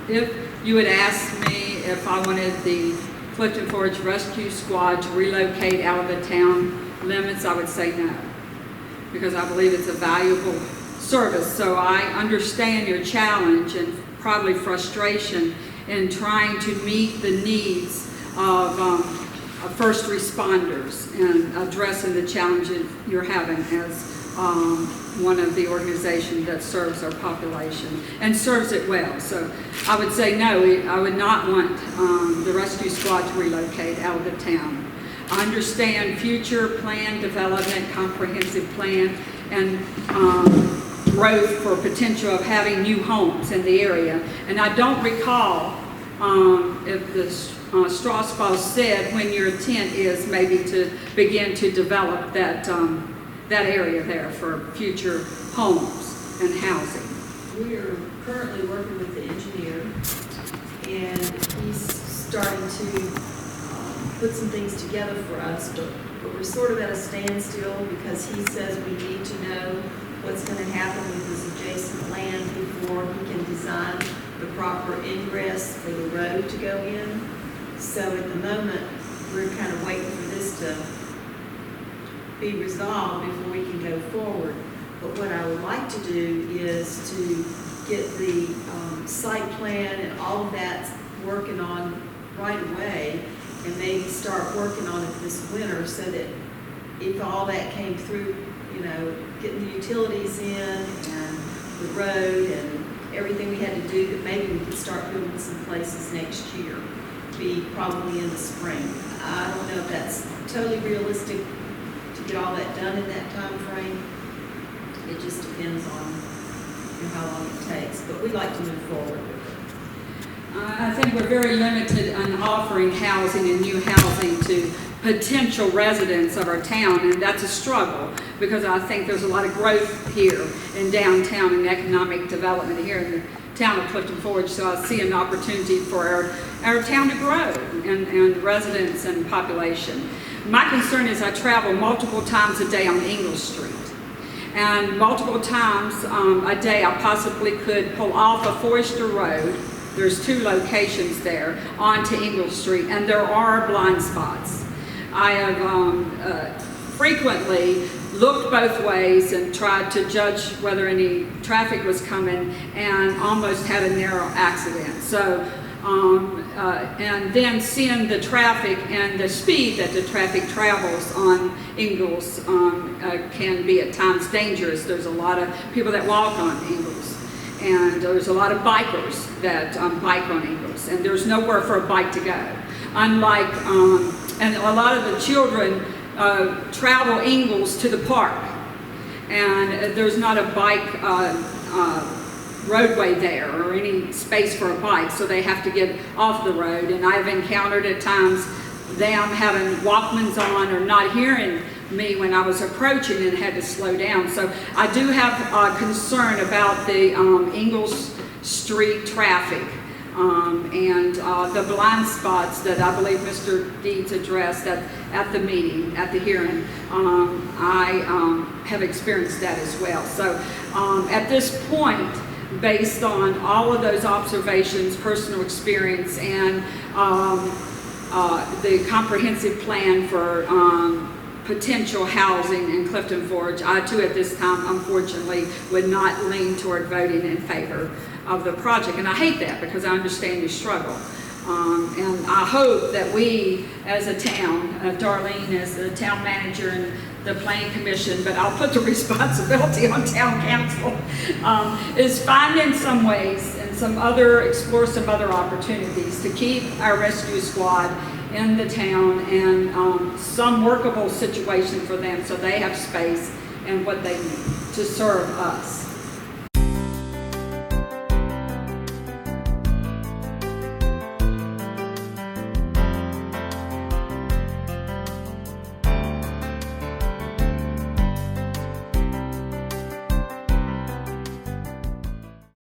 if you had asked me if I wanted the Clifton Forge Rescue Squad to relocate out of the town limits, I would say no, because I believe it's a valuable service. So I understand your challenge and probably frustration in trying to meet the needs of first responders and addressing the challenges you're having as one of the organizations that serves our population and serves it well. So I would say no, I would not want the rescue squad to relocate out of the town. I understand future plan development, comprehensive plan, and growth for potential of having new homes in the area. And I don't recall if the Strausbaugh said when your intent is maybe to begin to develop that that area there for future homes and housing. We are currently working with the engineer, and he's starting to put some things together for us, but we're sort of at a standstill because he says we need to know what's going to happen with this adjacent land before he can design the proper ingress for the road to go in. So at the moment, we're kind of waiting for this to be resolved before we can go forward. But what I would like to do is to get the site plan and all of that working on right away, and maybe start working on it this winter, so that if all that came through, you know, getting the utilities in and the road and everything we had to do, that maybe we could start building some places next year, be probably in the spring. I don't know if that's totally realistic to get all that done in that time frame. It just depends on how long it takes, but we'd like to move forward with it. I think we're very limited on offering housing and new housing to potential residents of our town, and that's a struggle because I think there's a lot of growth here in downtown and economic development here in the town of Clifton Forge, so I see an opportunity for our town to grow and residents and population. My concern is I travel multiple times a day on Ingalls Street, and multiple times a day I possibly could pull off of Forester Road. There's 2 locations there onto Ingalls Street, and there are blind spots. I have frequently looked both ways and tried to judge whether any traffic was coming, and almost had a narrow accident. So, and then seeing the traffic and the speed that the traffic travels on Ingalls can be at times dangerous. There's a lot of people that walk on Ingalls. And there's a lot of bikers that bike on Ingalls, and there's nowhere for a bike to go. Unlike, and a lot of the children travel Ingalls to the park, and there's not a bike roadway there or any space for a bike, so they have to get off the road. And I've encountered at times them having Walkmans on or not hearing me when I was approaching and had to slow down. So I do have concern about the Ingalls Street traffic and the blind spots that I believe Mr. Deeds addressed at the meeting, at the hearing. I have experienced that as well. So at this point, based on all of those observations, personal experience, and the comprehensive plan for potential housing in Clifton Forge, I too at this time unfortunately would not lean toward voting in favor of the project. And I hate that because I understand your struggle. And I hope that we as a town, Darlene as the town manager and the planning commission, but I'll put the responsibility on town council, is finding some ways and explore some other opportunities to keep our rescue squad in the town, and some workable situation for them so they have space and what they need to serve us.